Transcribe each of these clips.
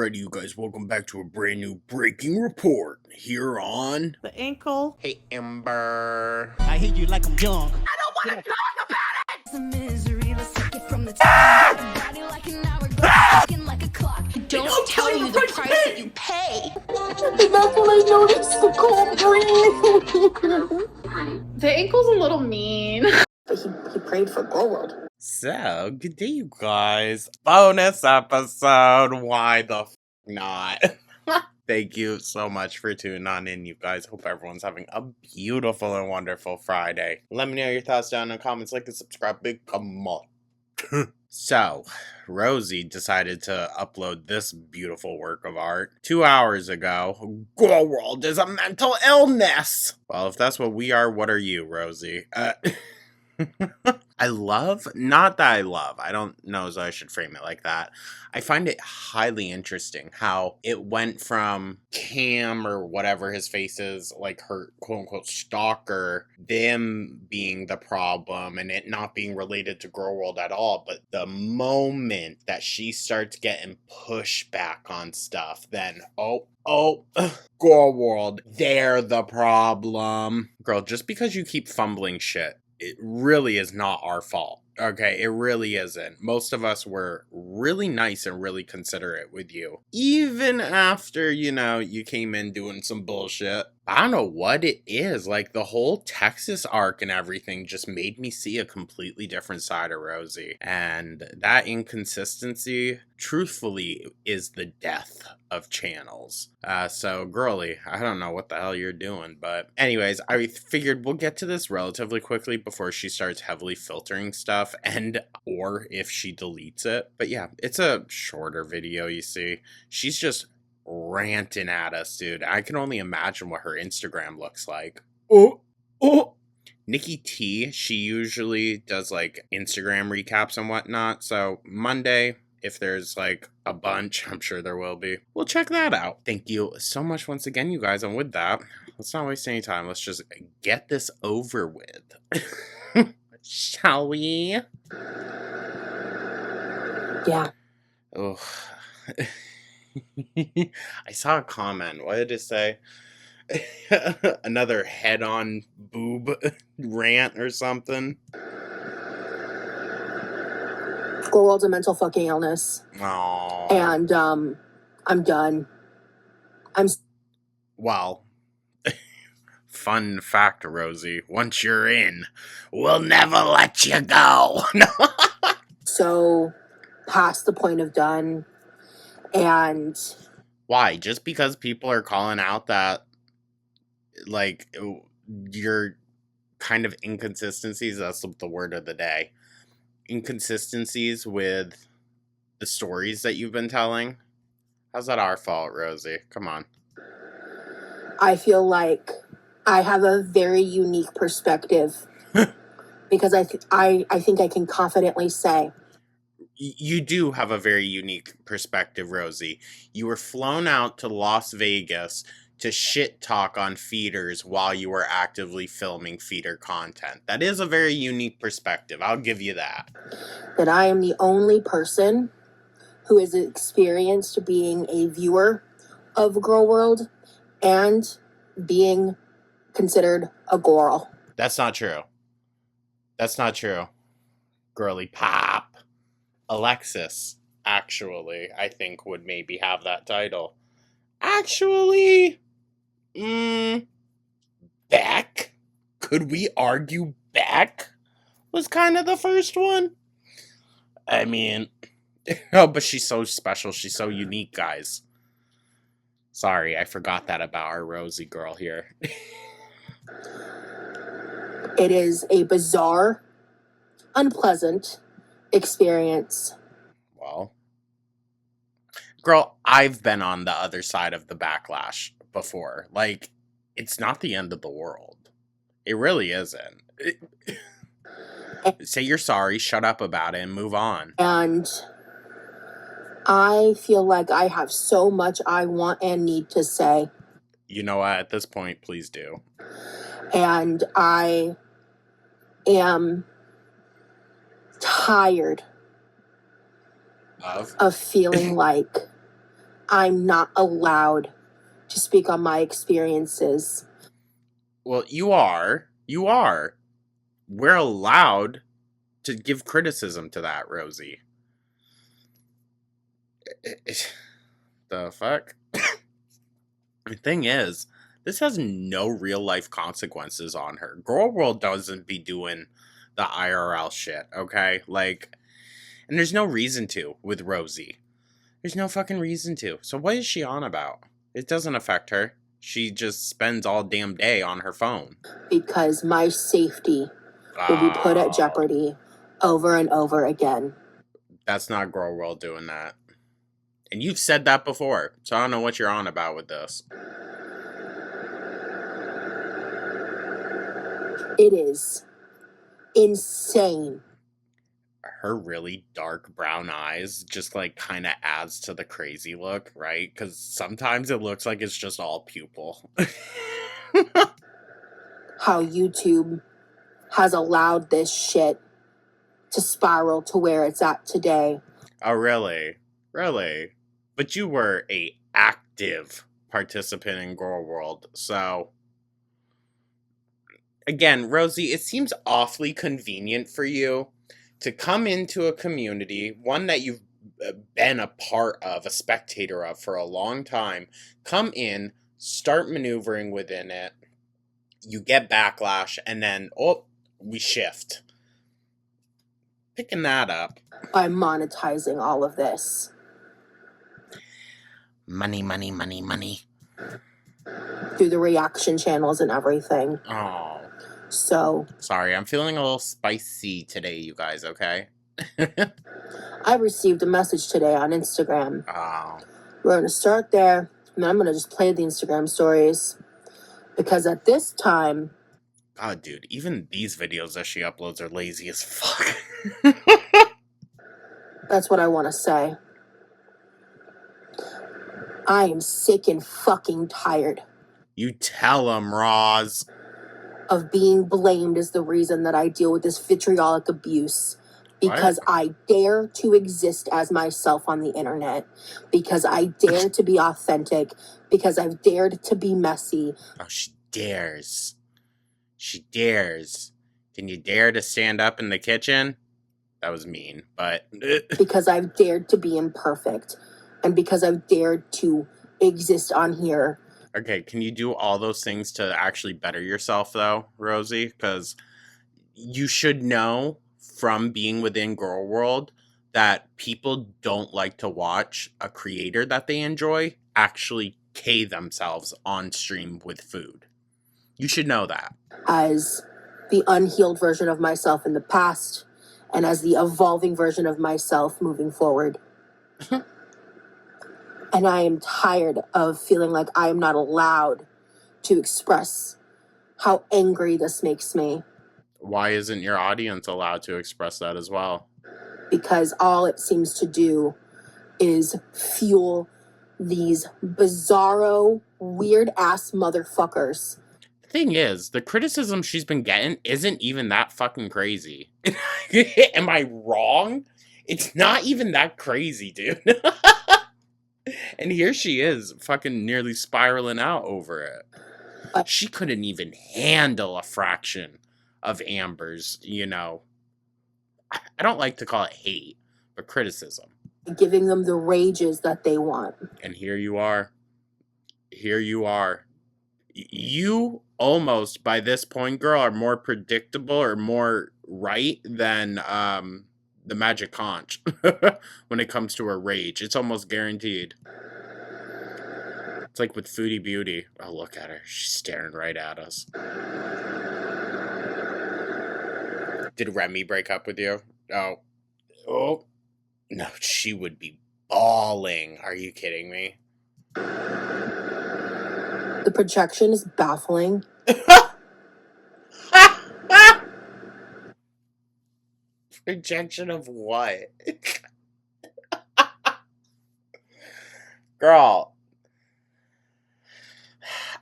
Alrighty, you guys, welcome back to a brand new breaking report here on The ankle. Hey Ember. I hate you like I'm young. I don't want to talk about it! The misery, let's take it from the top. Body like an hourglass, ticking like a clock. Don't tell you the price that you pay. And that's when I noticed the cold breeze. The ankle's a little mean. But he prayed for gold. So, good day, you guys. Bonus episode. Why the not? Thank you so much for tuning on in, you guys. Hope everyone's having a beautiful and wonderful Friday. Let me know your thoughts down in the comments. Like and subscribe. Big come on. So, Rosee decided to upload this beautiful work of art 2 hours ago. Girl World is a mental illness. Well, if that's what we are, what are you, Rosee? I don't know as I should frame it like that. I find it highly interesting how it went from Cam or whatever his face is, like her quote unquote stalker, them being the problem and it not being related to Girl World at all. But the moment that she starts getting pushback on stuff, then Girl World, they're the problem. Girl, just because you keep fumbling shit, it really is not our fault. Okay, it really isn't. Most of us were really nice and really considerate with you. Even after, you came in doing some bullshit. I don't know what it is. Like, the whole Texas arc and everything just made me see a completely different side of Rosee. And that inconsistency, truthfully, is the death of channels. So, girly, I don't know what the hell you're doing. But anyways, I figured we'll get to this relatively quickly before she starts heavily filtering stuff or if she deletes it. But yeah, it's a shorter video, you see. She's just ranting at us, dude. I can only imagine what her Instagram looks like. Nikki T, she usually does like Instagram recaps and whatnot. So Monday, if there's like a bunch, I'm sure there will be, we'll check that out. Thank you so much once again, you guys. And with that, let's not waste any time. Let's just get this over with. Shall we? Yeah. Oh. I saw a comment. What did it say? Another head-on boob rant or something. Girl World's a mental fucking illness. Aww. And, I'm done. Well, fun fact, Rosee. Once you're in, we'll never let you go. So, past the point of done. And why? Just because people are calling out that, like, your kind of inconsistencies, that's the word of the day. Inconsistencies with the stories that you've been telling. How's that our fault, Rosee? Come on. I feel like I have a very unique perspective because I think I can confidently say you do have a very unique perspective, Rosee. You were flown out to Las Vegas to shit talk on feeders while you were actively filming feeder content. That is a very unique perspective. I'll give you that. That I am the only person who has experienced being a viewer of Girl World and being considered a girl. That's not true. That's not true. Girly pop. Alexis, actually, I think would maybe have that title. Actually, Beck? Could we argue Beck was kind of the first one? I mean, oh, but she's so special. She's so unique, guys. Sorry, I forgot that about our Rosee girl here. It is a bizarre, unpleasant experience. Well, girl, I've been on the other side of the backlash before. Like, it's not the end of the world. It really isn't. Say you're sorry, shut up about it, and move on. And I feel like I have so much I want and need to say. You know what? At this point, please do. And I am tired of feeling like I'm not allowed to speak on my experiences. Well, you are. You are. We're allowed to give criticism to that, Rosee. The fuck? The thing is, this has no real life consequences on her. Girl World doesn't be doing the IRL shit, okay? Like, and there's no reason to with Rosee. There's no fucking reason to. So what is she on about? It doesn't affect her. She just spends all damn day on her phone. Because my safety will be put at jeopardy over and over again. That's not Girl World doing that. And you've said that before, so I don't know what you're on about with this. It is insane. Her really dark brown eyes just like kind of adds to the crazy look, right? Because sometimes it looks like it's just all pupil. How YouTube has allowed this shit to spiral to where it's at today. Oh, really? Really? But you were a active participant in Girl World, so... Again, Rosee, it seems awfully convenient for you to come into a community, one that you've been a part of, a spectator of for a long time, come in, start maneuvering within it, you get backlash, and then, oh, we shift. Picking that up. By monetizing all of this. Money, money, money, money. Through the reaction channels and everything. Oh. So. Sorry, I'm feeling a little spicy today, you guys, okay? I received a message today on Instagram. Oh. We're going to start there, and then I'm going to just play the Instagram stories. Because at this time... God, dude, even these videos that she uploads are lazy as fuck. That's what I want to say. I am sick and fucking tired. You tell him, Roz. Of being blamed is the reason that I deal with this vitriolic abuse. Because What? I dare to exist as myself on the internet. Because I dare to be authentic. Because I've dared to be messy. Oh, she dares. She dares. Can you dare to stand up in the kitchen? That was mean, but... Because I've dared to be imperfect. And because I've dared to exist on here. Okay, can you do all those things to actually better yourself, though, Rosee? Because you should know from being within Girl World that people don't like to watch a creator that they enjoy actually K themselves on stream with food. You should know that. As the unhealed version of myself in the past, and as the evolving version of myself moving forward. And I am tired of feeling like I am not allowed to express how angry this makes me. Why isn't your audience allowed to express that as well? Because all it seems to do is fuel these bizarro, weird-ass motherfuckers. The thing is, the criticism she's been getting isn't even that fucking crazy. Am I wrong? It's not even that crazy, dude. And here she is, fucking nearly spiraling out over it. She couldn't even handle a fraction of Amber's, you know, I don't like to call it hate, but criticism. Giving them the rages that they want. And here you are. Here you are. You almost, by this point, girl, are more predictable or more right than the Magic Conch when it comes to her rage. It's almost guaranteed. It's like with Foodie Beauty. Oh, look at her. She's staring right at us. Did Remy break up with you? Oh. Oh. No, she would be bawling. Are you kidding me? The projection is baffling. Projection of what? Girl.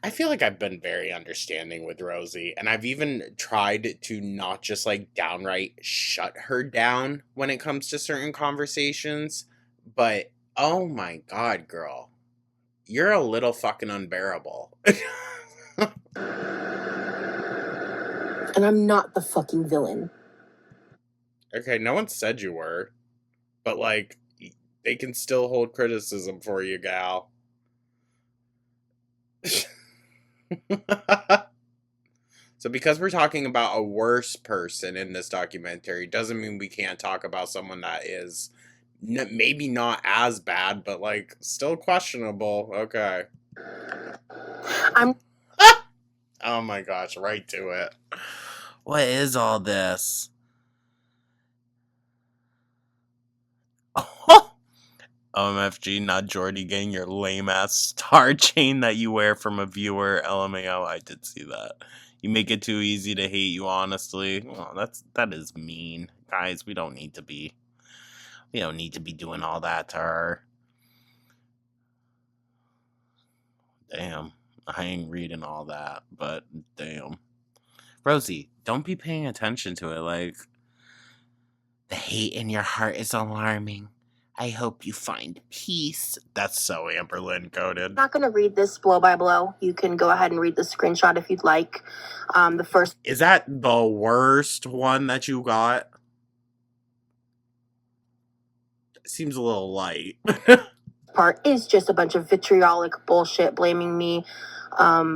I feel like I've been very understanding with Rosee, and I've even tried to not just like downright shut her down when it comes to certain conversations, but oh my god, girl. you're a little fucking unbearable. And I'm not the fucking villain. Okay, no one said you were. But, like, they can still hold criticism for you, gal. So because we're talking about a worse person in this documentary, doesn't mean we can't talk about someone that is maybe not as bad, but, like, still questionable. Okay. I'm Oh my gosh, right to it. What is all this? OMFG, not Jordy getting your lame ass star chain that you wear from a viewer. LMAO, I did see that. You make it too easy to hate you, honestly. Well, that is mean. Guys, we don't need to be doing all that to her. Damn. I ain't reading all that, but damn. Rosee, don't be paying attention to it. Like, the hate in your heart is alarming. I hope you find peace. That's so Amberlynn coded. not going to read this blow by blow. You can go ahead and read the screenshot if you'd like. The first Is that the worst one that you got? Seems a little light. part is just a bunch of vitriolic bullshit blaming me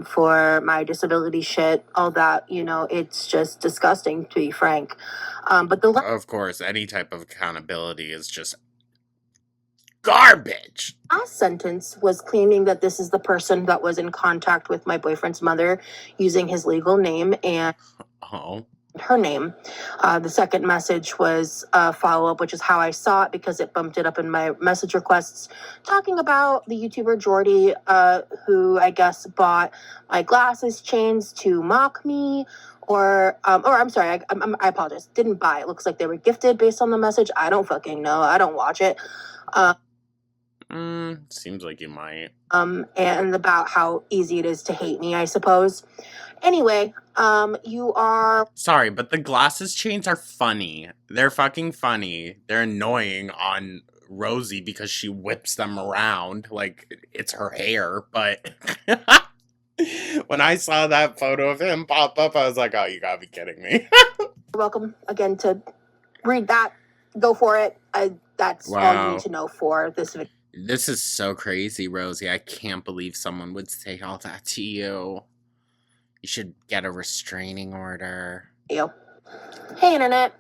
for my disability shit, all that, it's just disgusting, to be frank. But the Of course, any type of accountability is just garbage. last sentence was claiming that this is the person that was in contact with my boyfriend's mother using his legal name and her name. The second message was a follow-up, which is how I saw it because it bumped it up in my message requests, talking about the YouTuber Jordy, who I guess bought my glasses chains to mock me, or I'm sorry, I apologize. Didn't buy. It looks like they were gifted based on the message. I don't fucking know. I don't watch it. Seems like you might. And about how easy it is to hate me, I suppose. Anyway, you are... Sorry, but the glasses chains are funny. They're fucking funny. They're annoying on Rosee because she whips them around like it's her hair, but when I saw that photo of him pop up, I was like, oh, you gotta be kidding me. You're welcome again to read that. Go for it. That's all you need to know for this video. This is so crazy, Rosee. I can't believe someone would say all that to you. You should get a restraining order. Hey, Internet.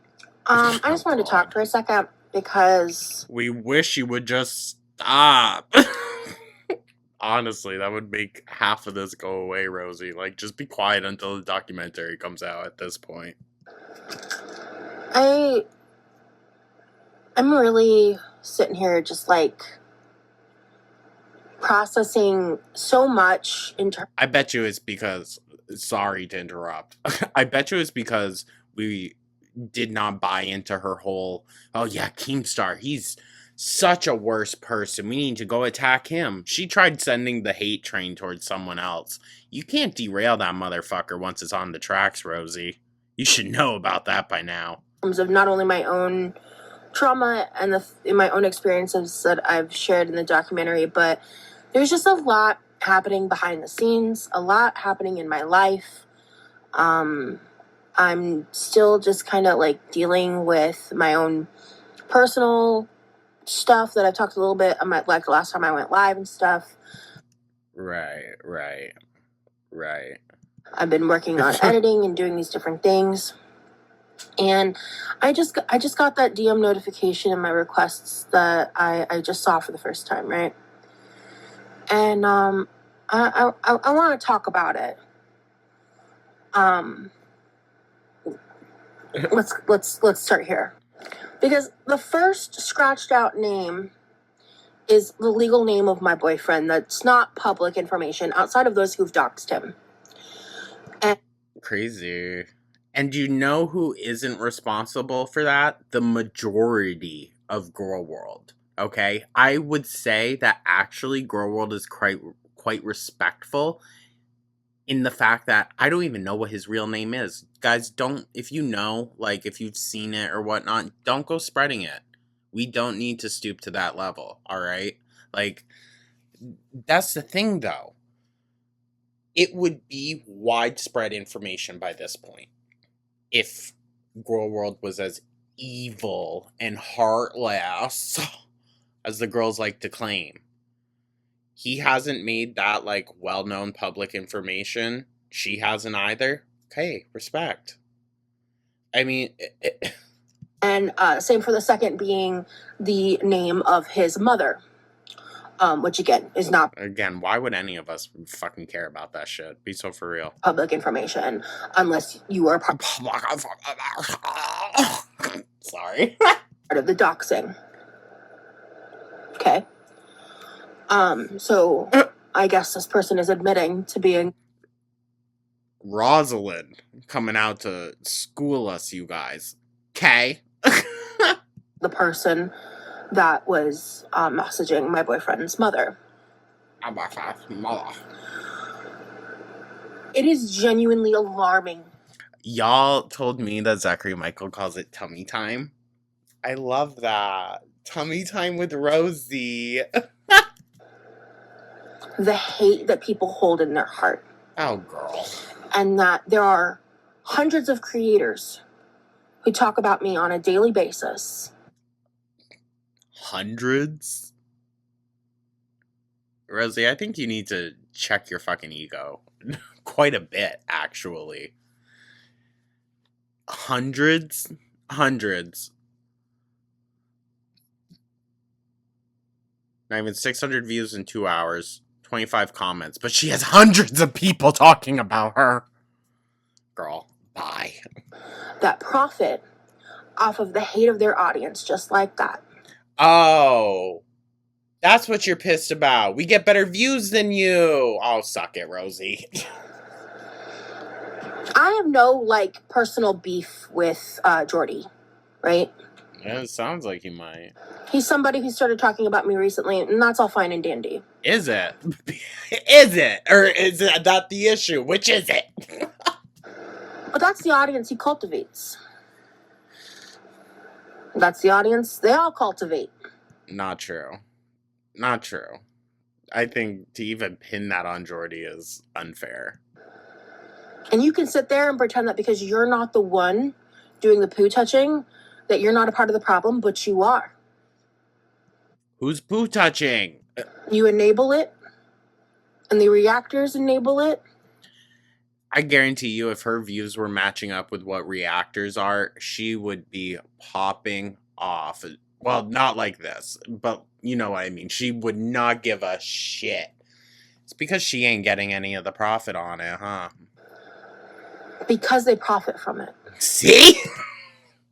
I just wanted to talk for a second because... We wish you would just stop. Honestly, that would make half of this go away, Rosee. Like, just be quiet until the documentary comes out at this point. I'm really sitting here just, like, processing so much in terms... I bet you it's because... Sorry to interrupt. I bet you it's because we did not buy into her whole, oh yeah, Keemstar, he's such a worse person. We need to go attack him. She tried sending the hate train towards someone else. You can't derail that motherfucker once it's on the tracks, Rosee. You should know about that by now. In terms of not only my own trauma and in my own experiences that I've shared in the documentary, but there's just a lot happening behind the scenes, a lot happening in my life. I'm still just kind of like dealing with my own personal stuff that I talked a little bit about, like the last time I went live and stuff. Right. I've been working on editing and doing these different things. And I just got that DM notification in my requests that I just saw for the first time, right? And I want to talk about it. Let's start here, because the first scratched out name is the legal name of my boyfriend. That's not public information outside of those who've doxed him. And crazy. And you know who isn't responsible for that? The majority of Girl World. Okay, I would say that actually Girl World is quite respectful in the fact that I don't even know what his real name is. Guys, don't, if you know, like if you've seen it or whatnot, don't go spreading it. We don't need to stoop to that level, all right? Like, that's the thing, though. It would be widespread information by this point if Girl World was as evil and heartless as the girls like to claim. He hasn't made that, like, well-known public information. She hasn't either. Okay, respect. I mean... And same for the second being the name of his mother. Which again is not Again, why would any of us fucking care about that shit? Be so for real. public information unless you are part Sorry. of the doxing. Okay. So I guess this person is admitting to being Rosalind coming out to school us, you guys. Okay. the person that was messaging my boyfriend's mother. It is genuinely alarming. Y'all told me that Zachary Michael calls it tummy time. I love that. Tummy time with Rosee. The hate that people hold in their heart. Oh, girl. And that there are hundreds of creators who talk about me on a daily basis. Hundreds? Rosee, I think you need to check your fucking ego. Quite a bit, actually. Hundreds? Hundreds. Not even 600 views in 2 hours. 25 comments. But she has hundreds of people talking about her. Girl, bye. That profit off of the hate of their audience, just like that. Oh. That's what you're pissed about. We get better views than you. Oh, suck it, Rosee. I have no, like, personal beef with Jordy, right? Yeah, it sounds like you might. He's somebody who started talking about me recently, and that's all fine and dandy. Is it? Is it? Or is that the issue? Which is it? But that's the audience he cultivates. That's the audience they all cultivate. Not true. Not true. I think to even pin that on Jordy is unfair. And you can sit there and pretend that because you're not the one doing the poo touching, that you're not a part of the problem, but you are. Who's poo touching? You enable it, and the reactors enable it. I guarantee you if her views were matching up with what reactors are, she would be popping off. Well, not like this, but you know what I mean. She would not give a shit. It's because she ain't getting any of the profit on it, huh? Because they profit from it. See?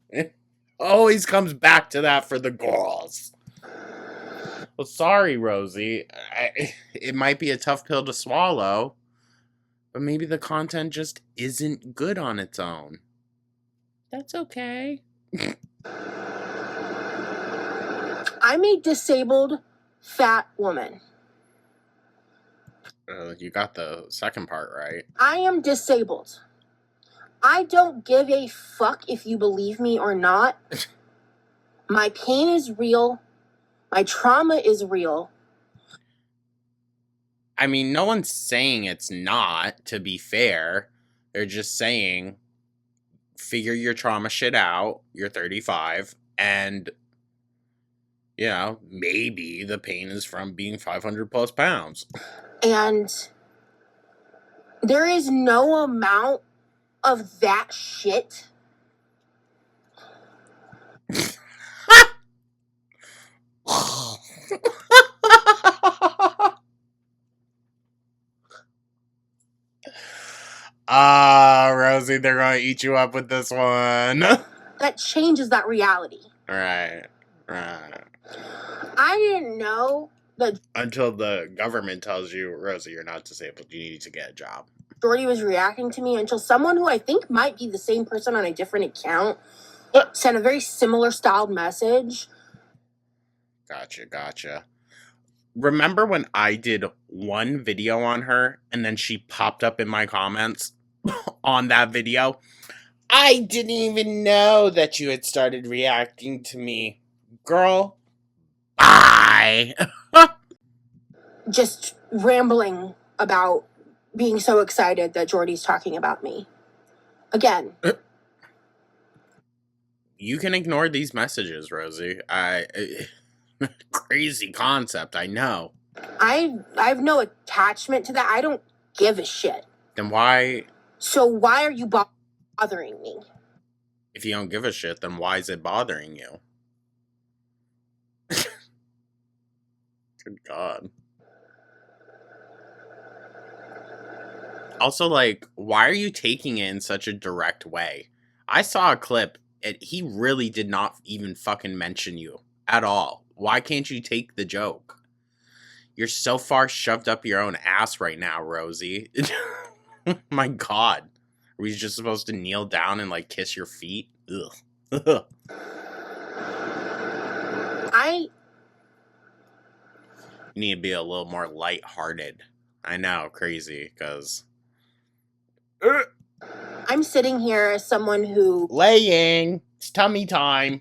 It always comes back to that for the girls. Well, sorry, Rosee. It might be a tough pill to swallow, but maybe the content just isn't good on its own. That's okay. I'm a disabled, fat woman. You got the second part right. I am disabled. I don't give a fuck if you believe me or not. My pain is real. My trauma is real. I mean, no one's saying it's not, to be fair. They're just saying, figure your trauma shit out. You're 35. And, you know, maybe the pain is from being 500 plus pounds. And there is no amount of that shit Rosee, they're gonna eat you up with this one. that changes that reality. Right. I didn't know that Until the government tells you, Rosee, you're not disabled. You need to get a job. Jordy was reacting to me until someone who I think might be the same person on a different account sent a very similar styled message. Gotcha. Remember when I did one video on her and then she popped up in my comments on that video? I didn't even know that you had started reacting to me. Girl, bye. just rambling about being so excited that Jordy's talking about me. Again. You can ignore these messages, Rosee. Crazy concept, I know. I've no attachment to that. I don't give a shit. Then why... So why are you bothering me? If you don't give a shit, then why is it bothering you? Good God. Also, like, why are you taking it in such a direct way? I saw a clip, and he really did not even fucking mention you at all. Why can't you take the joke? You're so far shoved up your own ass right now, Rosee. My God. Are we just supposed to kneel down and, like, kiss your feet? Ugh. You need to be a little more lighthearted. I know, crazy, because... I'm sitting here as someone who... Laying! It's tummy time!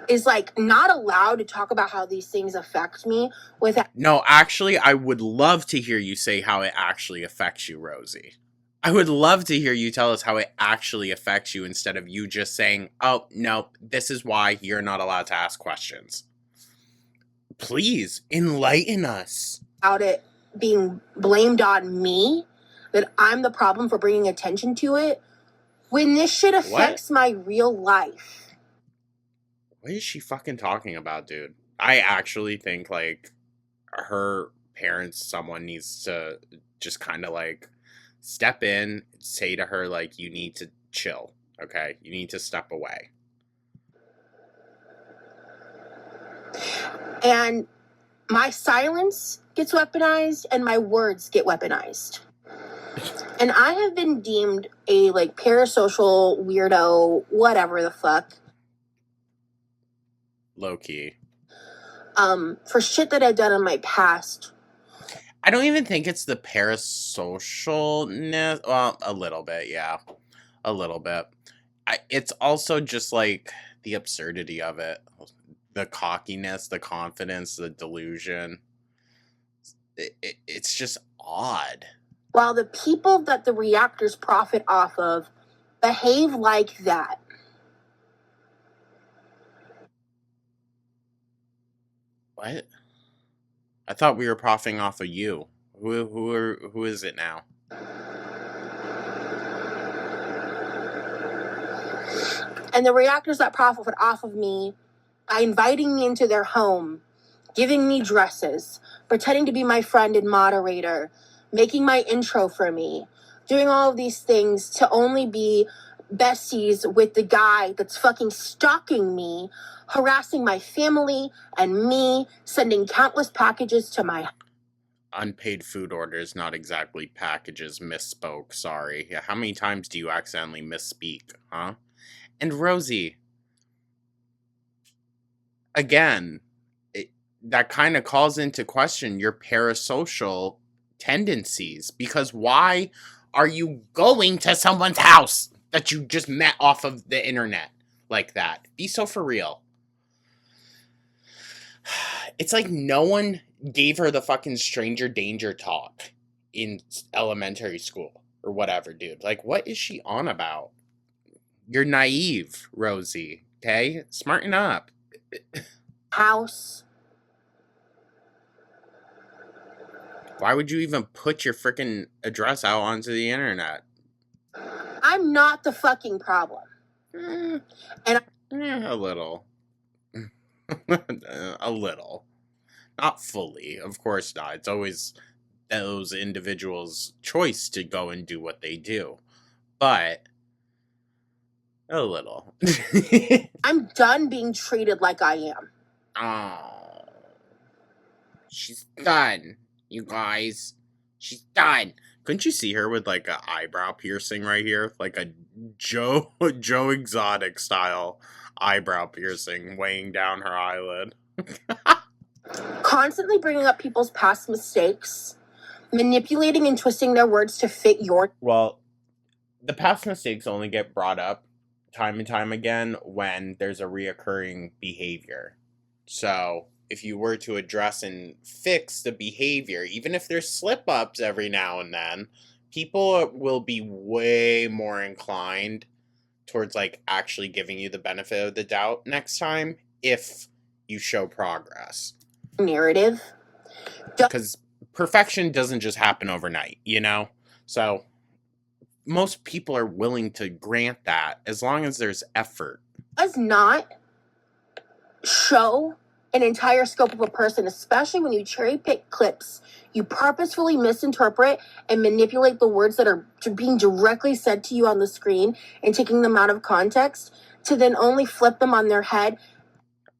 Is, like, not allowed to talk about how these things affect me without... No, actually, I would love to hear you say how it actually affects you, Rosee. I would love to hear you tell us how it actually affects you instead of you just saying, oh, no, this is why you're not allowed to ask questions. Please, enlighten us. Without it being blamed on me, that I'm the problem for bringing attention to it, when this shit affects my real life. What is she fucking talking about, dude? I actually think, like, her parents, someone needs to just kind of, like, step in, say to her, like, you need to chill, okay? You need to step away. And my silence gets weaponized and my words get weaponized. And I have been deemed a, like, parasocial weirdo, whatever the fuck. Low-key. For shit that I've done in my past. I don't even think it's the parasocialness. Well, a little bit, yeah. A little bit. It's also just, like, the absurdity of it. The cockiness, the confidence, the delusion. It's just odd. While the people that the reactors profit off of behave like that. What? I thought we were profiting off of you. Who is it now? And the reactors that profit off of me by inviting me into their home, giving me dresses, pretending to be my friend and moderator, making my intro for me, doing all of these things to only be besties with the guy that's fucking stalking me, harassing my family and me, sending countless packages to my... Unpaid food orders, not exactly packages. Misspoke, sorry. Yeah, how many times do you accidentally misspeak, huh? And Rosee, again, that kind of calls into question your parasocial tendencies, because why are you going to someone's house that you just met off of the internet like that? Be so for real. It's like no one gave her the fucking stranger danger talk in elementary school or whatever, dude. Like, what is she on about? You're naive, Rosee, okay? Smarten up. House. Why would you even put your freaking address out onto the internet? I'm not the fucking problem. And a little. A little. Not fully, of course not. It's always those individuals' choice to go and do what they do. But a little. I'm done being treated like I am. Oh. She's done, you guys. She's done. Couldn't you see her with, like, an eyebrow piercing right here? Like a Joe Exotic style eyebrow piercing weighing down her eyelid. Constantly bringing up people's past mistakes, manipulating and twisting their words to fit your... Well, the past mistakes only get brought up time and time again when there's a reoccurring behavior. So, if you were to address and fix the behavior, even if there's slip-ups every now and then, people will be way more inclined towards like actually giving you the benefit of the doubt next time if you show progress. Narrative. Because perfection doesn't just happen overnight, you know? So most people are willing to grant that as long as there's effort. Does not show an entire scope of a person, especially when you cherry pick clips. You purposefully misinterpret and manipulate the words that are being directly said to you on the screen and taking them out of context to then only flip them on their head.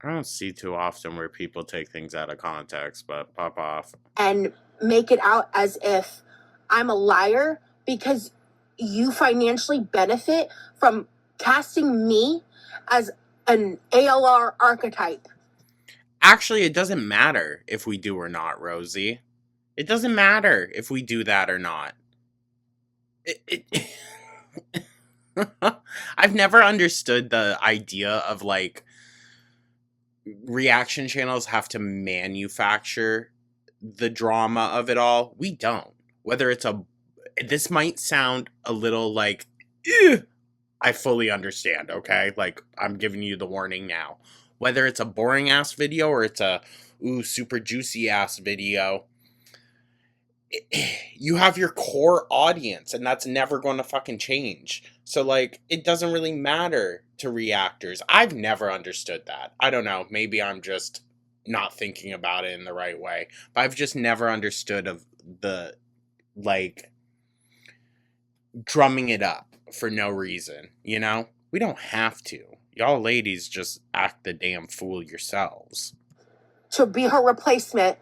I don't see too often where people take things out of context, but pop off. And make it out as if I'm a liar because you financially benefit from casting me as an ALR archetype. Actually, it doesn't matter if we do or not, Rosee. It doesn't matter if we do that or not. I've never understood the idea of like reaction channels have to manufacture the drama of it all. We don't. Whether it's this might sound a little like, I fully understand, okay? Like, I'm giving you the warning now. Whether it's a boring ass video or it's a super juicy ass video, you have your core audience, and that's never going to fucking change. So, like, it doesn't really matter to reactors. I've never understood that. I don't know. Maybe I'm just not thinking about it in the right way. But I've just never understood of the, like, drumming it up for no reason, you know? We don't have to. Y'all ladies just act the damn fool yourselves. To be her replacement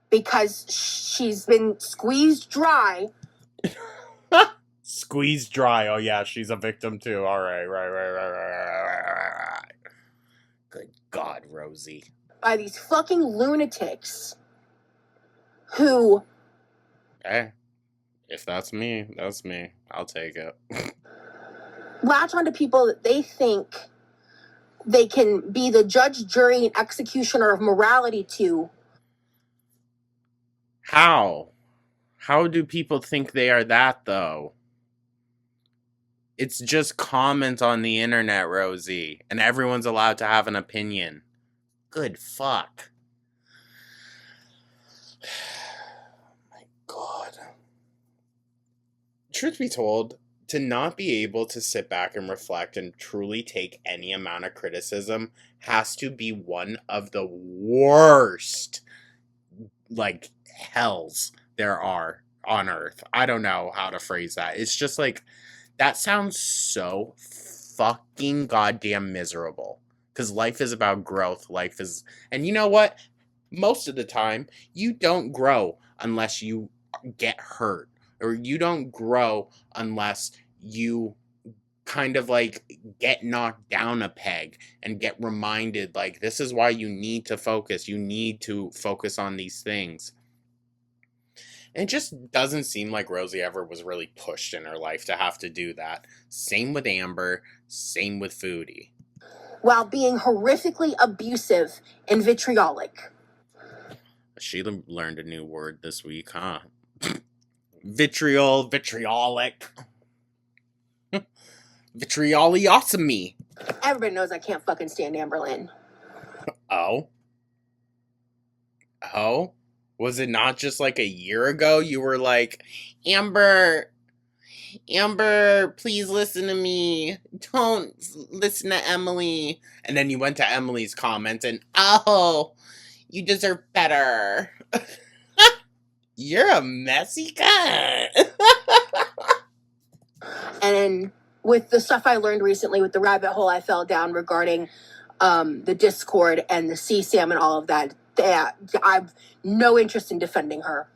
because she's been squeezed dry. Squeezed dry. Oh, yeah, she's a victim too. All right, right. Good God, Rosee. By these fucking lunatics who... Hey, if that's me, that's me. I'll take it. latch onto people that they think they can be the judge, jury, and executioner of morality to. How? How do people think they are that, though? It's just comments on the internet, Rosee, and everyone's allowed to have an opinion. Good fuck. My God. Truth be told, to not be able to sit back and reflect and truly take any amount of criticism has to be one of the worst, like, hells there are on Earth. I don't know how to phrase that. It's just like, that sounds so fucking goddamn miserable. Because life is about growth. Life is... And you know what? Most of the time, you don't grow unless you get hurt. Or you don't grow unless you kind of like get knocked down a peg and get reminded, like, this is why you need to focus. You need to focus on these things. It just doesn't seem like Rosee ever was really pushed in her life to have to do that. Same with Amber, same with Foodie. While being horrifically abusive and vitriolic. She learned a new word this week, huh? Vitriolic. Vitrioliosome. Everybody knows I can't fucking stand Amberlynn. Oh? Oh? Was it not just like a year ago you were like, Amber, please listen to me. Don't listen to Emily. And then you went to Emily's comment and, oh, you deserve better. You're a messy cunt. And with the stuff I learned recently with the rabbit hole I fell down regarding the Discord and the CSAM and all of that, I've no interest in defending her.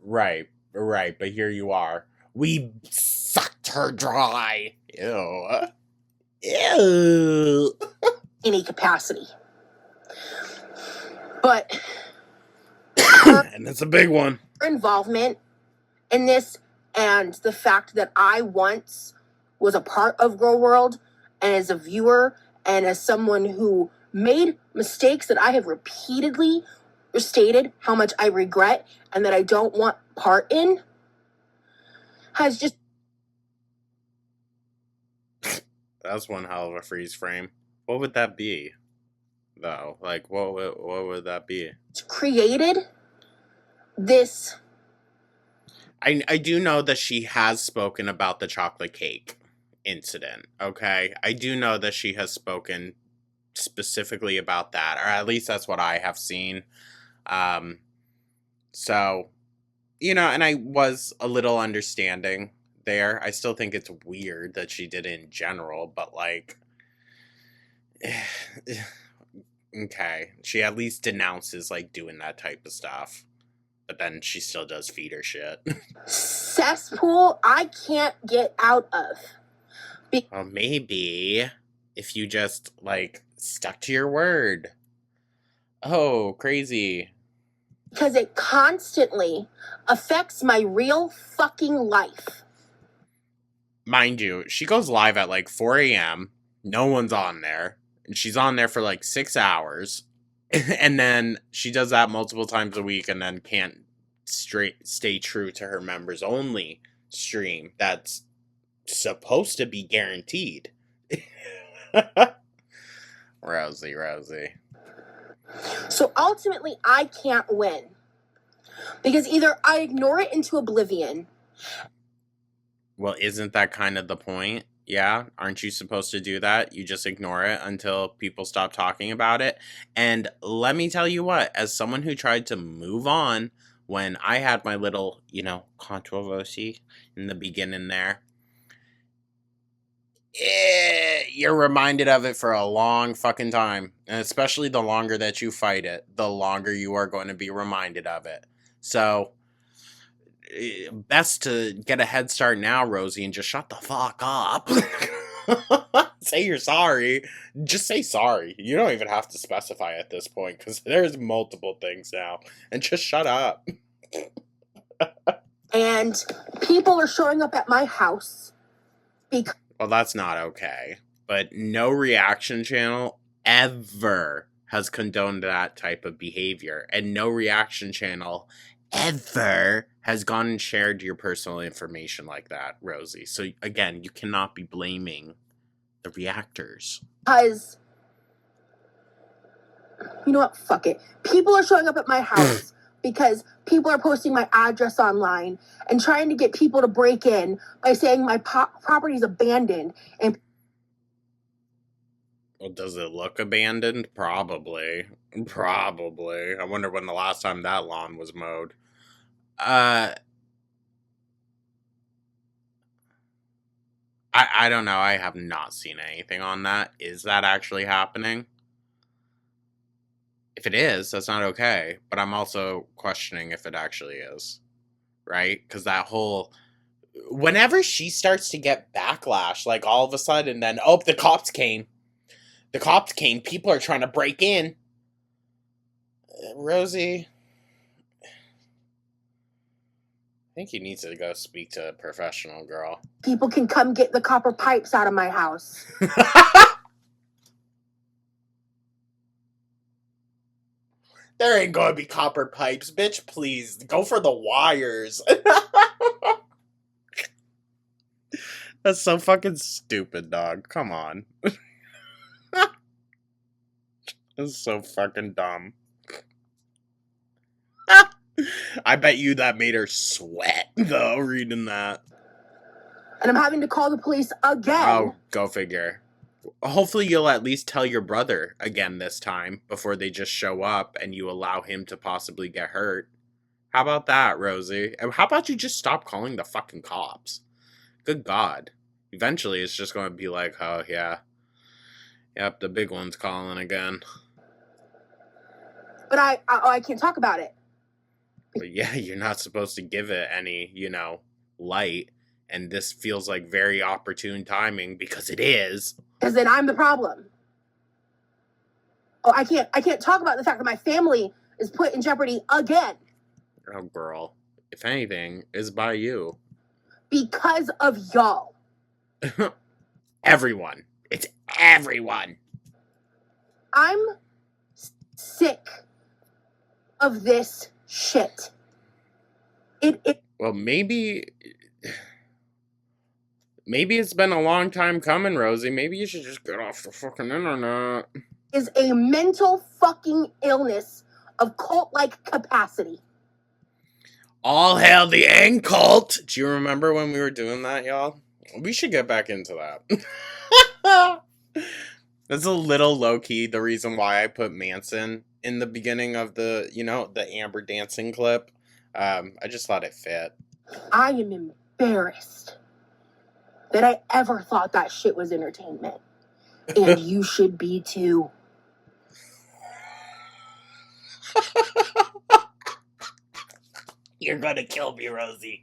Right. But here you are. We sucked her dry. Ew. Any capacity. But and it's a big one. her involvement in this and the fact that I once was a part of Girl World and as a viewer and as someone who made mistakes that I have repeatedly stated how much I regret and that I don't want part in, has just... That's one hell of a freeze frame. What would that be, though? Like, what would that be? created this... I do know that she has spoken about the chocolate cake incident, okay? I do know that she has spoken specifically about that, or at least that's what I have seen. So, you know, and I was a little understanding there. I still think it's weird that she did it in general, but like, okay, she at least denounces like doing that type of stuff, but then she still does feed her shit. cesspool I can't get out of. Well, maybe if you just like stuck to your word. Oh, crazy. Because it constantly affects my real fucking life. Mind you, she goes live at like 4 a.m. No one's on there. And she's on there for like 6 hours. And then she does that multiple times a week and then can't stay true to her members only stream that's supposed to be guaranteed. Rosee. So ultimately, I can't win. Because either I ignore it into oblivion. Well, isn't that kind of the point? Yeah? Aren't you supposed to do that? You just ignore it until people stop talking about it? And let me tell you what, as someone who tried to move on when I had my little, you know, controversy in the beginning there, you're reminded of it for a long fucking time. And especially the longer that you fight it, the longer you are going to be reminded of it. So, best to get a head start now, Rosee, and just shut the fuck up. Say you're sorry. Just say sorry. You don't even have to specify at this point, because there's multiple things now. And just shut up. And people are showing up at my house because... Well, that's not okay. But no reaction channel ever has condoned that type of behavior. And no reaction channel ever has gone and shared your personal information like that, Rosee. So, again, you cannot be blaming the reactors. Because... You know what? Fuck it. People are showing up at my house because people are posting my address online and trying to get people to break in by saying my property is abandoned. And well, does it look abandoned? Probably. I wonder when the last time that lawn was mowed. I don't know. I have not seen anything on that. Is that actually happening? If it is, that's not okay. But I'm also questioning if it actually is. Right? Because that whole... Whenever she starts to get backlash, like all of a sudden, then, oh, the cops came. People are trying to break in. Rosee, I think you need to go speak to a professional, girl. people can come get the copper pipes out of my house. There ain't gonna be copper pipes, bitch. Please go for the wires. That's so fucking stupid, dog. Come on. That's so fucking dumb. I bet you that made her sweat, though, reading that. And I'm having to call the police again. Oh, go figure. Hopefully you'll at least tell your brother again this time before they just show up and you allow him to possibly get hurt. How about that, Rosee? And how about you just stop calling the fucking cops? Good God. Eventually it's just going to be like, oh, yeah. Yep, the big one's calling again. But I can't talk about it. But yeah, you're not supposed to give it any, light. And this feels like very opportune timing because it is. Because then I'm the problem. Oh, I can't talk about the fact that my family is put in jeopardy again. Oh, girl. If anything, it's by you. Because of y'all. Everyone. It's everyone. I'm sick of this shit. Well, maybe it's been a long time coming, Rosee. Maybe you should just get off the fucking internet. Is a mental fucking illness of cult-like capacity. All hail the Aang cult! Do you remember when we were doing that, y'all? We should get back into that. That's a little low-key, the reason why I put Manson in the beginning of the, the Amber dancing clip. I just thought it fit. I am embarrassed that I ever thought that shit was entertainment. And you should be too. You're gonna kill me, Rosee.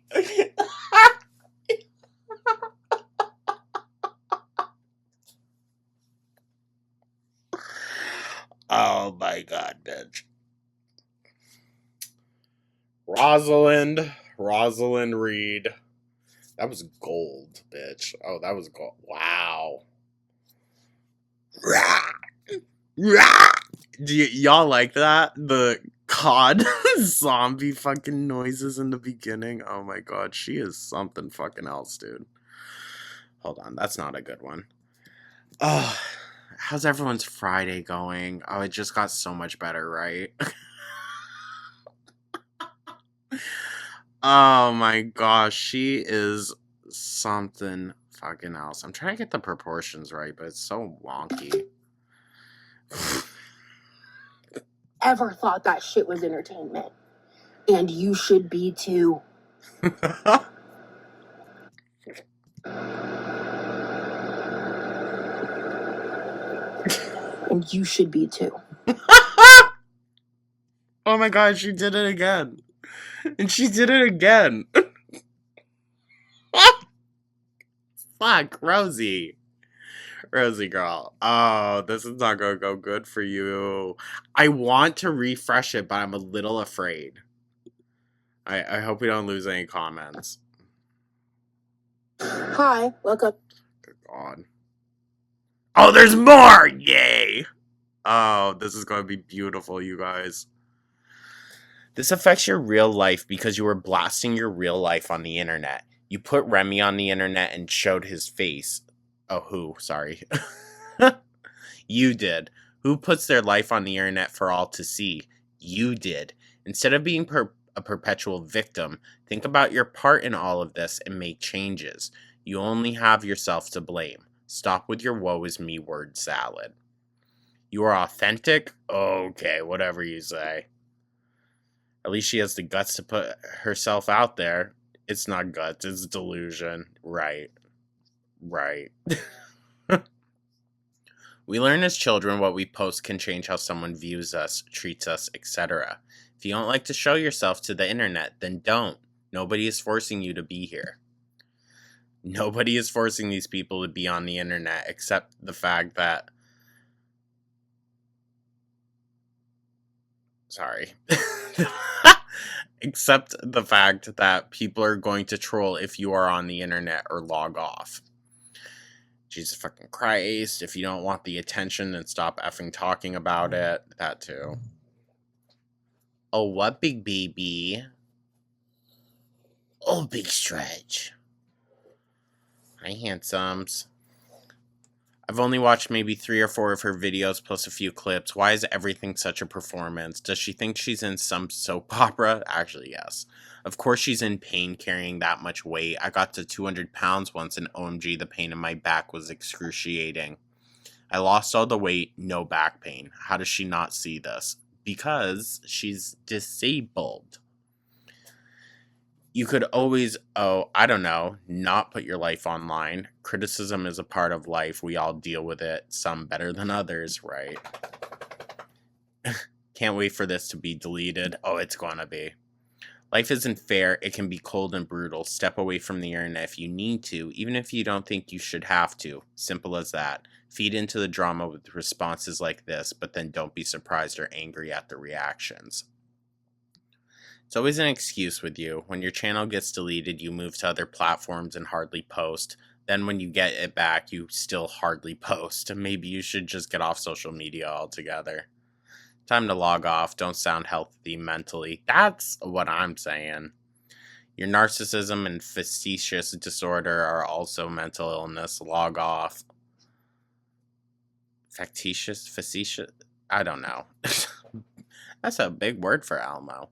Oh my god, bitch. Rosalind Reed. That was gold, bitch. Oh, that was gold. Wow. Do y'all like that? The COD zombie fucking noises in the beginning. Oh my god, she is something fucking else, dude. Hold on, that's not a good one. Oh, how's everyone's Friday going? Oh, it just got so much better, right? Oh my gosh, she is something fucking else. I'm trying to get the proportions right, but it's so wonky. Ever thought that shit was entertainment. And you should be too. And you should be too. Oh my god, she did it again. And she did it again. Fuck, Rosee. Rosee girl. Oh, this is not gonna go good for you. I want to refresh it, but I'm a little afraid. I hope we don't lose any comments. Hi, welcome. Good god. Oh, there's more! Yay! Oh, this is gonna be beautiful, you guys. This affects your real life because you were blasting your real life on the internet. You put Remy on the internet and showed his face. Oh, who? Sorry. You did. Who puts their life on the internet for all to see? You did. Instead of being a perpetual victim, think about your part in all of this and make changes. You only have yourself to blame. Stop with your woe is me word salad. You are authentic? Okay, whatever you say. At least she has the guts to put herself out there. It's not guts, it's delusion. Right. We learn as children what we post can change how someone views us, treats us, etc. If you don't like to show yourself to the internet, then don't. Nobody is forcing you to be here. Nobody is forcing these people to be on the internet except the fact that... Sorry. Except the fact that people are going to troll if you are on the internet or log off. Jesus fucking Christ. If you don't want the attention, then stop effing talking about it. That too. Oh, what, big baby? Oh, big stretch. Hi, handsomes. I've only watched maybe 3 or 4 of her videos plus a few clips. Why is everything such a performance? Does she think she's in some soap opera? Actually, yes. Of course she's in pain carrying that much weight. I got to 200 pounds once and OMG, the pain in my back was excruciating. I lost all the weight, no back pain. How does she not see this? Because she's disabled. You could always, not put your life online. Criticism is a part of life. We all deal with it, some better than others, right? Can't wait for this to be deleted. Oh, it's gonna be. Life isn't fair. It can be cold and brutal. Step away from the internet if you need to, even if you don't think you should have to. Simple as that. Feed into the drama with responses like this, but then don't be surprised or angry at the reactions. It's always an excuse with you. When your channel gets deleted, you move to other platforms and hardly post. Then when you get it back, you still hardly post. Maybe you should just get off social media altogether. Time to log off. Don't sound healthy mentally. That's what I'm saying. Your narcissism and facetious disorder are also mental illness. Log off. Facetious? I don't know. That's a big word for Almo.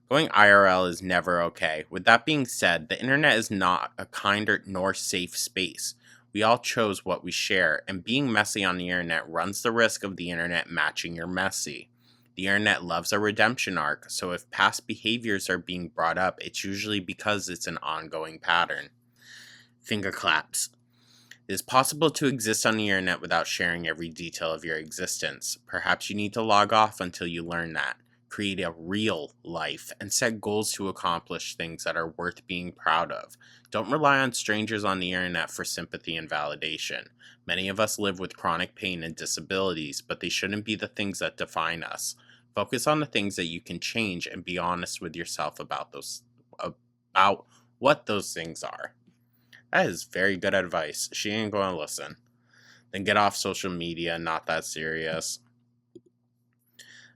Going IRL is never okay. With that being said, the internet is not a kinder nor safe space. We all chose what we share, and being messy on the internet runs the risk of the internet matching your messy. The internet loves a redemption arc, so if past behaviors are being brought up, it's usually because it's an ongoing pattern. Finger claps. It is possible to exist on the internet without sharing every detail of your existence. Perhaps you need to log off until you learn that. Create a real life and set goals to accomplish things that are worth being proud of. Don't rely on strangers on the internet for sympathy and validation. Many of us live with chronic pain and disabilities, but they shouldn't be the things that define us. Focus on the things that you can change and be honest with yourself about what those things are. That is very good advice. She ain't going to listen. Then get off social media, not that serious.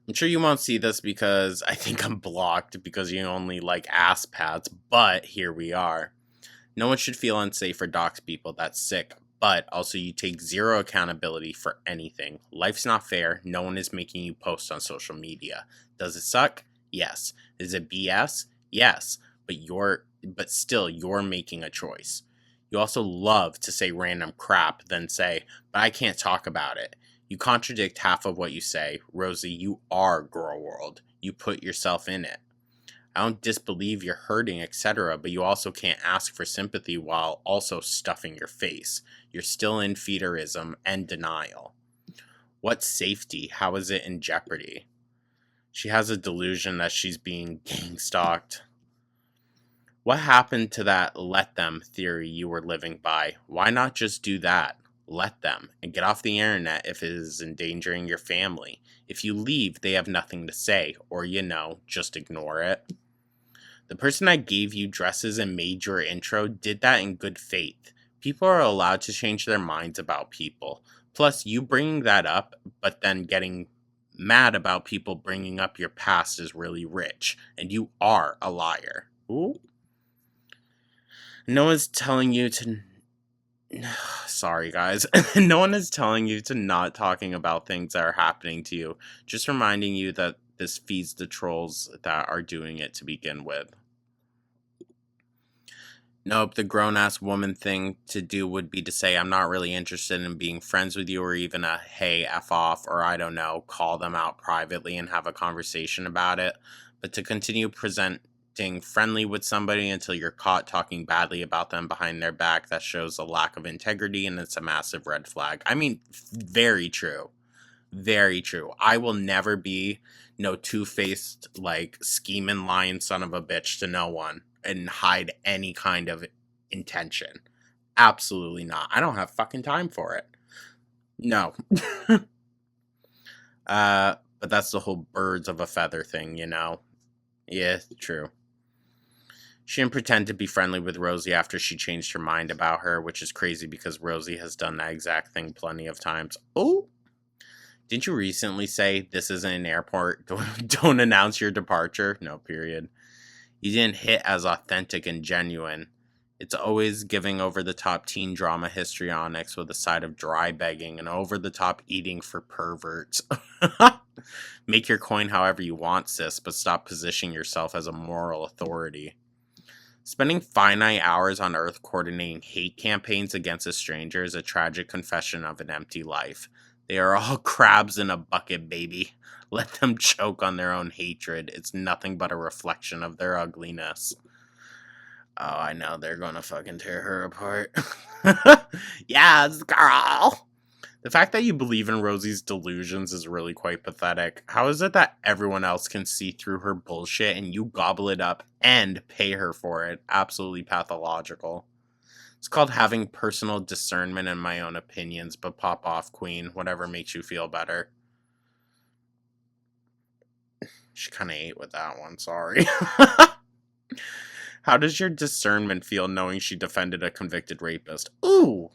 I'm sure you won't see this because I think I'm blocked because you only like ass pats, but here we are. No one should feel unsafe or dox people. That's sick. But also you take zero accountability for anything. Life's not fair. No one is making you post on social media. Does it suck? Yes. Is it BS? Yes. But still you're making a choice. You also love to say random crap, then say, but I can't talk about it. You contradict half of what you say. Rosee, you are Girl World. You put yourself in it. I don't disbelieve you're hurting, etc., but you also can't ask for sympathy while also stuffing your face. You're still in feederism and denial. What's safety? How is it in jeopardy? She has a delusion that she's being gang stalked. What happened to that let them theory you were living by? Why not just do that? Let them, and get off the internet if it is endangering your family. If you leave, they have nothing to say, or just ignore it. The person that gave you dresses and made your intro did that in good faith. People are allowed to change their minds about people. Plus, you bringing that up, but then getting mad about people bringing up your past is really rich, and you are a liar. Ooh. No one's telling you to... Sorry, guys. No one is telling you to not talking about things that are happening to you. Just reminding you that this feeds the trolls that are doing it to begin with. Nope, the grown-ass woman thing to do would be to say, I'm not really interested in being friends with you, or even a, hey, F off, or I don't know, call them out privately and have a conversation about it. But to continue presenting friendly with somebody until you're caught talking badly about them behind their back, that shows a lack of integrity, and it's a massive red flag. I mean, very true. Very true. I will never be no two-faced, scheming, lying son of a bitch to no one and hide any kind of intention. Absolutely not. I don't have fucking time for it. No. But that's the whole birds of a feather thing, Yeah, true. She didn't pretend to be friendly with Rosee after she changed her mind about her, which is crazy because Rosee has done that exact thing plenty of times. Oh! Didn't you recently say this isn't an airport? Don't announce your departure? No, period. You didn't hit as authentic and genuine. It's always giving over-the-top teen drama histrionics with a side of dry begging and over-the-top eating for perverts. Make your coin however you want, sis, but stop positioning yourself as a moral authority. Spending finite hours on Earth coordinating hate campaigns against a stranger is a tragic confession of an empty life. They are all crabs in a bucket, baby. Let them choke on their own hatred. It's nothing but a reflection of their ugliness. Oh, I know. They're gonna fucking tear her apart. Yes, girl! The fact that you believe in Rosee's delusions is really quite pathetic. How is it that everyone else can see through her bullshit and you gobble it up and pay her for it? Absolutely pathological. It's called having personal discernment and my own opinions, but pop off, queen. Whatever makes you feel better. She kind of ate with that one, sorry. How does your discernment feel knowing she defended a convicted rapist? Ooh.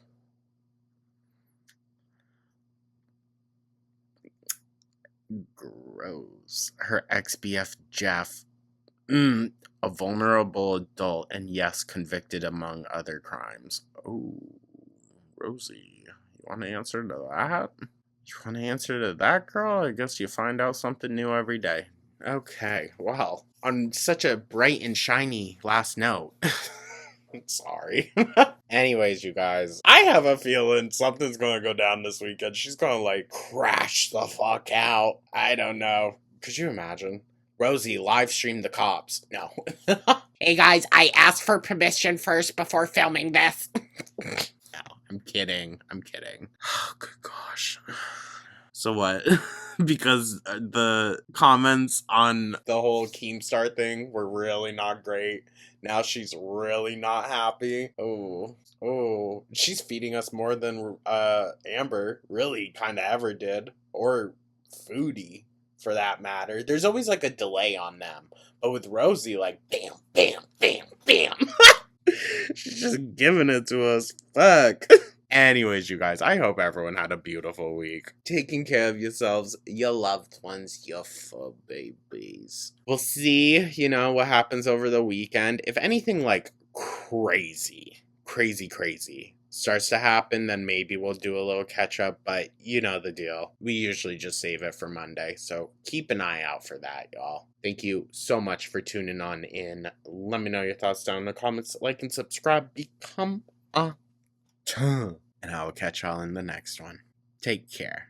Gross. Her ex-BF Jeff. A vulnerable adult and yes, convicted among other crimes. Oh, Rosee. You want to answer to that? You want to answer to that, girl? I guess you find out something new every day. Okay, well, on such a bright and shiny last note. Sorry. Anyways, you guys, I have a feeling something's gonna go down this weekend. She's gonna, like, crash the fuck out. I don't know. Could you imagine? Rosee live streamed the cops. No. Hey guys, I asked for permission first before filming this. No, I'm kidding. I'm kidding. Oh, good gosh. So what? Because the comments on the whole Keemstar thing were really not great. Now she's really not happy. Oh, she's feeding us more than Amber really kind of ever did, or Foodie for that matter. There's always like a delay on them, but with Rosee, like bam, bam, bam, bam. She's just giving it to us. Fuck. Anyways, you guys, I hope everyone had a beautiful week. Taking care of yourselves, your loved ones, your fur babies. We'll see, what happens over the weekend. If anything like crazy starts to happen, then maybe we'll do a little catch up, but you know the deal. We usually just save it for Monday, so keep an eye out for that, y'all. Thank you so much for tuning on in. Let me know your thoughts down in the comments. Like and subscribe. Become a and I will catch y'all in the next one. Take care.